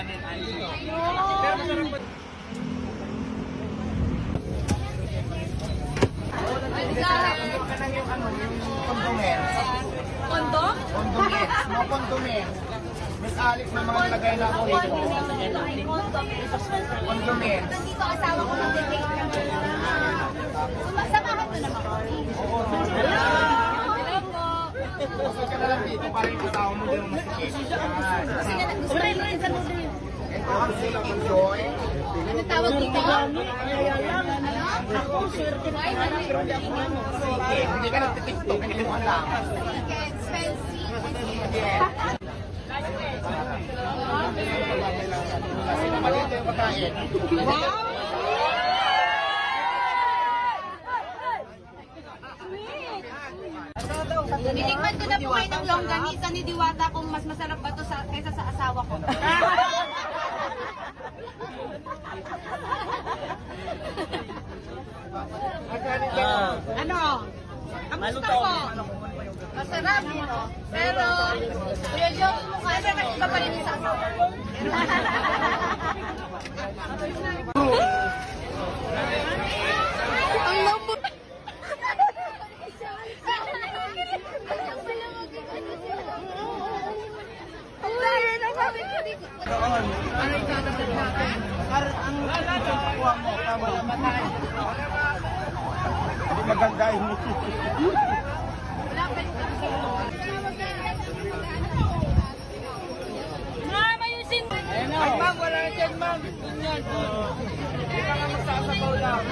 namin. Kondo? Mga kondomen. Miss Alex, may mga lagay na ako dito. Kondomen. Nandito asawa ko mag-date kami. Sumasamahan mo naman ko. Hello po. Pasok ka na lang dito para yung asawa mo din masikip. Kasi nga gusto ko rin sa mundo yun. Ito ang sila ng Joy. Ano tawag dito? Sige, hindi ka nagtitiktok, hindi mo alam. Expensive. Kasi maliit yung pagkain. Nilikman ko na po kayo ng longganisa ni Diwata kung mas masarap ba to kaysa sa asawa ko. Ano? Kamusta po? Masarap. Pero, Kuya Joe, mukha siya nag-iba pa rin yung sa asawa ko. Ang lambot. Ano yung tatapit natin? Ang kuha mo, tama na matay. Hindi maganda yun. Ay, ma'am, wala na dyan, ma'am. Hindi ka nga magsasabaw lang.